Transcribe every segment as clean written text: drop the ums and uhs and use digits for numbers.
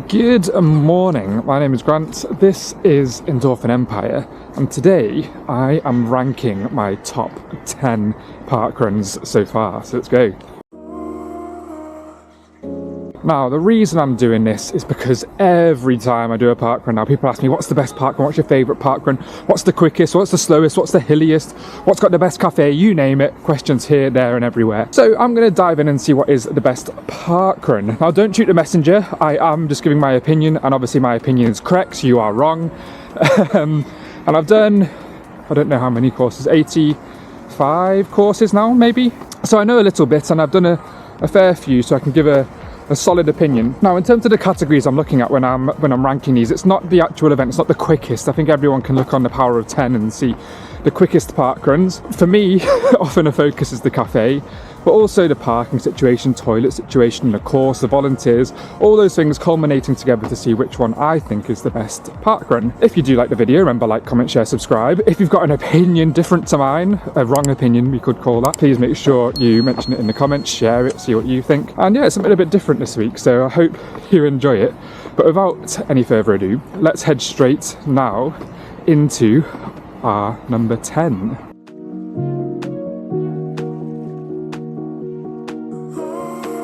Good morning, my name is Grant, this is Endorphin Empire, and today I am ranking my top 10 parkruns so far, so let's go. Now, the reason I'm doing this is because every time I do a parkrun now, people ask me, what's the best parkrun, what's your favourite parkrun, what's the quickest, what's the slowest, what's the hilliest, what's got the best cafe, you name it, questions here, there and everywhere. So I'm going to dive in and see what is the best parkrun. Now, don't shoot the messenger, I am just giving my opinion, and obviously my opinion is correct, so you are wrong. And I've done, I don't know how many courses, 85 courses now, maybe? So I know a little bit, and I've done a fair few, so I can give a solid opinion. Now, in terms of the categories I'm looking at when I'm ranking these, it's not the actual event, it's not the quickest. I think everyone can look on the power of 10 and see the quickest parkruns. For me, often a focus is the cafe, but also the parking situation, toilet situation, the course, the volunteers, all those things culminating together to see which one I think is the best parkrun. If you do like the video, remember, like, comment, share, subscribe. If you've got an opinion different to mine, a wrong opinion we could call that, please make sure you mention it in the comments, share it, see what you think. And yeah, it's something a bit different this week, so I hope you enjoy it. But without any further ado, let's head straight now into our number 10.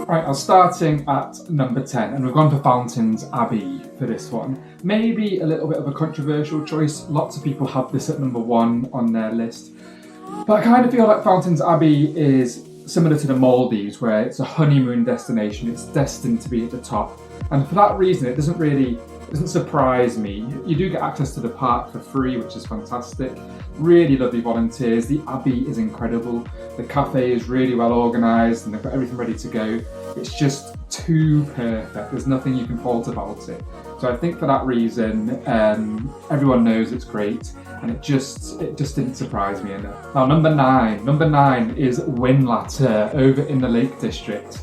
Right, I'm starting at number 10, and we've gone for Fountains Abbey for this one. Maybe a little bit of a controversial choice. Lots of people have this at number 1 on their list. But I kind of feel like Fountains Abbey is similar to the Maldives, where it's a honeymoon destination. It's destined to be at the top. And for that reason, it doesn't surprise me. You do get access to the park for free, which is fantastic. Really lovely volunteers. The Abbey is incredible. The cafe is really well organised and they've got everything ready to go. It's just too perfect. There's nothing you can fault about it. So I think for that reason, everyone knows it's great, and it just didn't surprise me enough. Now, number 9 is Windlatter over in the Lake District.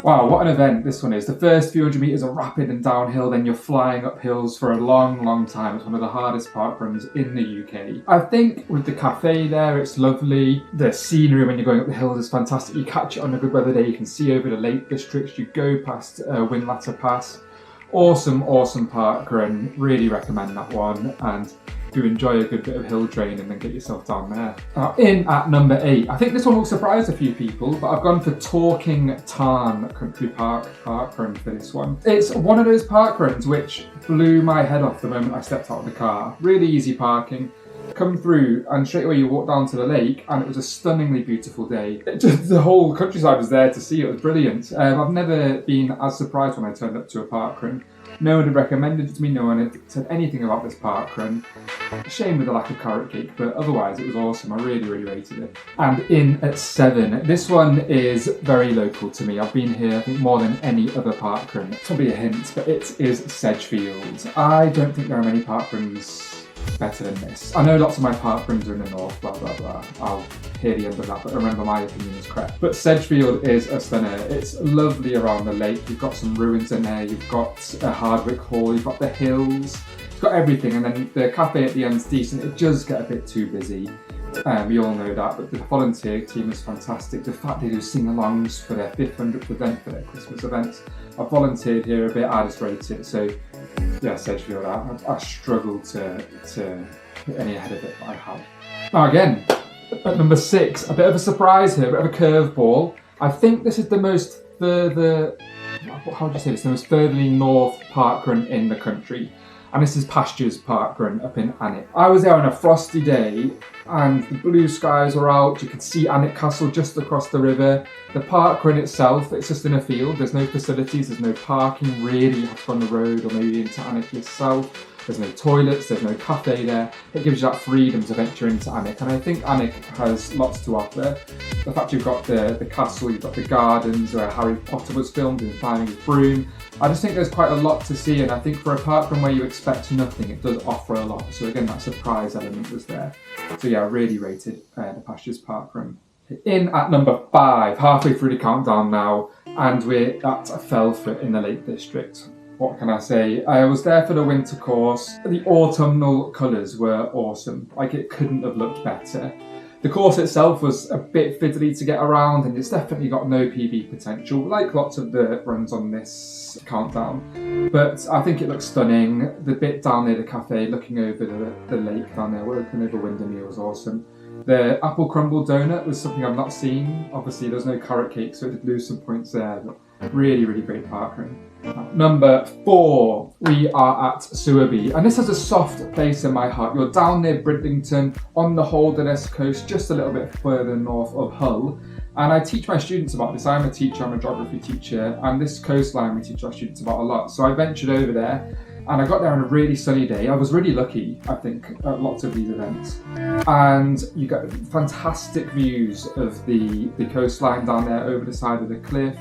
Wow, what an event this one is. The first few hundred metres are rapid and downhill, then you're flying up hills for a long time. It's one of the hardest parkruns in the UK. I think with the cafe there, it's lovely. The scenery when you're going up the hills is fantastic. You catch it on a good weather day, you can see over the Lake District. You go past Windlatter Pass. Awesome parkrun. Really recommend that one. And do enjoy a good bit of hill training and get yourself down there. Now, in at number 8, I think this one will surprise a few people, but I've gone for Talking Tarn Country Park parkrun for this one. It's one of those parkruns which blew my head off the moment I stepped out of the car. Really easy parking. Come through and straight away you walk down to the lake, and it was a stunningly beautiful day. The whole countryside was there to see. It was brilliant. I've never been as surprised when I turned up to a parkrun. No one had recommended it to me, no one had said anything about this parkrun. Shame with the lack of carrot cake, but otherwise it was awesome. I really rated it. And in at 7, this one is very local to me. I've been here, I think, more than any other parkrun. It's probably a hint, but it is Sedgefield. I don't think there are many parkruns better than this. I know lots of my parkruns are in the north, blah blah blah. I'll hear the end of that, but remember, my opinion is correct. But Sedgefield is a stunner. It's lovely around the lake. You've got some ruins in there, you've got a Hardwick Hall, you've got the hills, it's got everything, and then the cafe at the end's decent. It does get a bit too busy. We all know that, but the volunteer team is fantastic. The fact they do sing-alongs for their 500th event, for their Christmas events. I've volunteered here a bit, I just rate it. So yeah, Sedgefield, I struggle to put any ahead of it, but I have. Now again, at number 6, a bit of a surprise here, a bit of a curveball. I think this is the most the most furtherly north parkrun in the country. And this is Pastures Parkrun up in Alnwick. I was there on a frosty day and the blue skies were out. You could see Alnwick Castle just across the river. The parkrun itself, it's just in a field. There's no facilities, there's no parking really. You have to go on the road or maybe into Alnwick yourself. There's no toilets, there's no cafe there. It gives you that freedom to venture into Alnwick, and I think Alnwick has lots to offer. The fact you've got the castle, you've got the gardens where Harry Potter was filmed and climbing his broom. I just think there's quite a lot to see, and I think for a parkrun where you expect nothing, it does offer a lot. So again, that surprise element was there. So yeah, I really rated the Pastures Parkrun. In at number 5, halfway through the countdown now, and we're at Felfoot in the Lake District. What can I say? I was there for the winter course. The autumnal colours were awesome. Like, it couldn't have looked better. The course itself was a bit fiddly to get around, and it's definitely got no PB potential, like lots of the runs on this countdown. But I think it looks stunning. The bit down near the cafe, looking over the lake down there, looking over Windermere, was awesome. The apple crumble donut was something I've not seen. Obviously, there's no carrot cake, so it did lose some points there. But really, really great parkrun. Number 4, we are at Suaby, and this has a soft place in my heart. You're down near Bridlington on the Holderness coast, just a little bit further north of Hull. And I teach my students about this. I'm a teacher, I'm a geography teacher, and this coastline we teach our students about a lot. So I ventured over there, and I got there on a really sunny day. I was really lucky, I think, at lots of these events. And you get fantastic views of the coastline down there over the side of the cliff.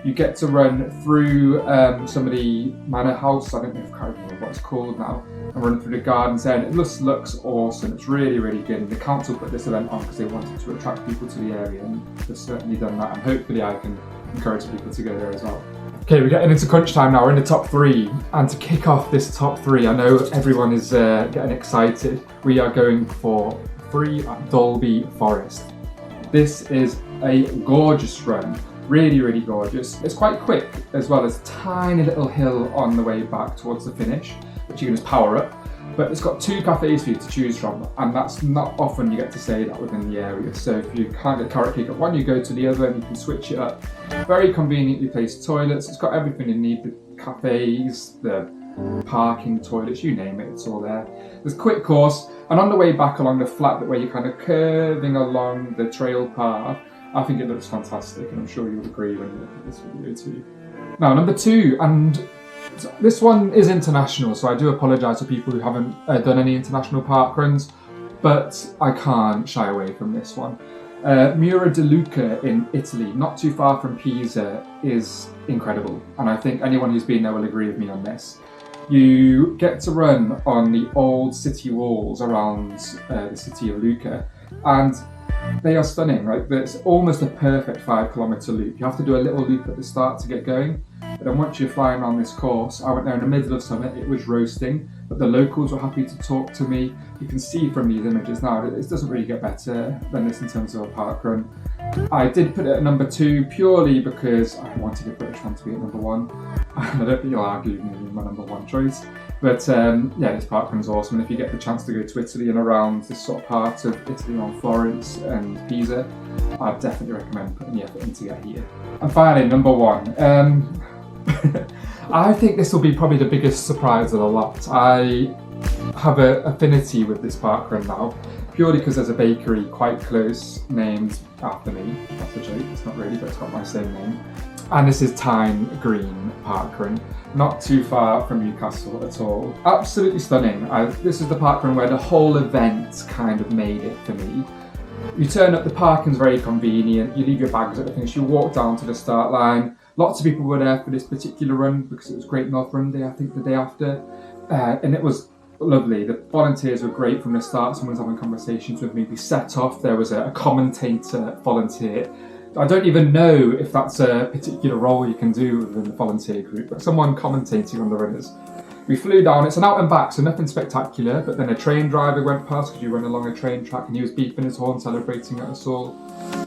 You get to run through somebody manor house, I don't know if I can't remember what it's called now, and run through the gardens there, and it just looks awesome. It's really, really good. And the council put this event on because they wanted to attract people to the area, and they've certainly done that, and hopefully I can encourage people to go there as well. Okay, we're getting into crunch time now. We're in the top 3, and to kick off this top 3, I know everyone is getting excited. We are going for 3 at Dolby Forest. This is a gorgeous run. Really, really gorgeous. It's quite quick as well. There's a tiny little hill on the way back towards the finish, which you can just power up. But it's got 2 cafes for you to choose from, and that's not often you get to say that within the area. So if you can't get carrot cake at one, you go to the other and you can switch it up. Very conveniently placed toilets. It's got everything you need, the cafes, the parking, toilets, you name it, it's all there. There's a quick course, and on the way back along the flat bit where you're kind of curving along the trail path, I think it looks fantastic, and I'm sure you'll agree when you look at this video too. Now, number 2, and this one is international, so I do apologise to people who haven't done any international parkruns, but I can't shy away from this one. Mura de Luca in Italy, not too far from Pisa, is incredible, and I think anyone who's been there will agree with me on this. You get to run on the old city walls around the city of Lucca, and they are stunning, right? It's almost a perfect 5-kilometre loop. You have to do a little loop at the start to get going, but then once you're flying on this course, I went there in the middle of summer, it was roasting, but the locals were happy to talk to me. You can see from these images now, it doesn't really get better than this in terms of a parkrun. I did put it at number 2 purely because I wanted the British one to be at number 1, and I don't think you'll argue with me with my number 1 choice. But yeah, this parkrun is awesome, and if you get the chance to go to Italy and around this sort of part of Italy around Florence and Pisa, I'd definitely recommend putting the effort in to get here. And finally, number 1. I think this will be probably the biggest surprise of the lot. I have an affinity with this parkrun now, purely because there's a bakery quite close named after me. That's a joke, it's not really, but it's got my same name. And this is Tyne Green Parkrun, not too far from Newcastle at all. Absolutely stunning. This is the parkrun where the whole event kind of made it for me. You turn up, the parking's very convenient, you leave your bags at the finish, you walk down to the start line. Lots of people were there for this particular run because it was Great North Run Day, I think the day after. And it was lovely. The volunteers were great from the start. Someone's having conversations with me. We set off, there was a commentator volunteer. I don't even know if that's a particular role you can do within the volunteer group, but someone commentating on the runners. We flew down, it's an out and back, so nothing spectacular, but then a train driver went past because you run along a train track and he was beeping his horn, celebrating at us all.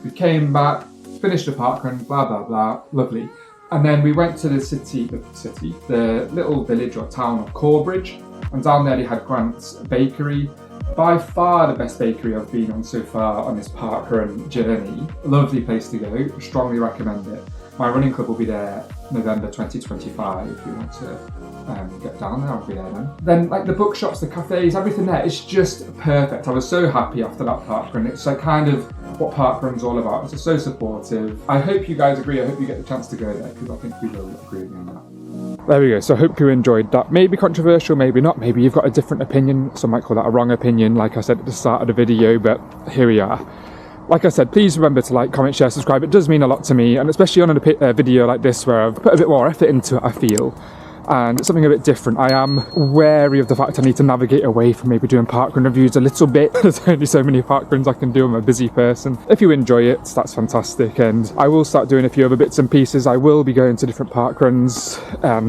We came back, finished the parkrun, blah, blah, blah, lovely. And then we went to the little village or town of Corbridge, and down there they had Grant's Bakery. By far the best bakery I've been on so far on this parkrun journey. Lovely place to go, strongly recommend it. My running club will be there November 2025 if you want to get down there, I'll be there then. Then like the bookshops, the cafes, everything there, it's just perfect. I was so happy after that parkrun. It's like kind of what parkrun's all about. It's just so supportive. I hope you guys agree, I hope you get the chance to go there because I think you will agree with me on that. There we go, so I hope you enjoyed that. Maybe controversial, maybe not, maybe you've got a different opinion. Some might call that a wrong opinion, like I said at the start of the video, but here we are. Like I said, please remember to like, comment, share, subscribe. It does mean a lot to me, and especially on a video like this where I've put a bit more effort into it, I feel. And it's something a bit different. I am wary of the fact I need to navigate away from maybe doing parkrun reviews a little bit. There's only so many parkruns I can do, I'm a busy person. If you enjoy it, that's fantastic, and I will start doing a few other bits and pieces. I will be going to different parkruns,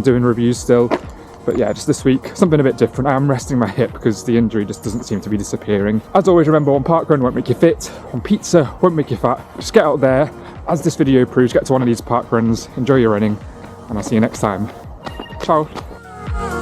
doing reviews still. But yeah, just this week, something a bit different. I am resting my hip because the injury just doesn't seem to be disappearing. As always, remember, one parkrun won't make you fit, one pizza won't make you fat. Just get out there, as this video proves, get to one of these parkruns, enjoy your running, and I'll see you next time. Ciao.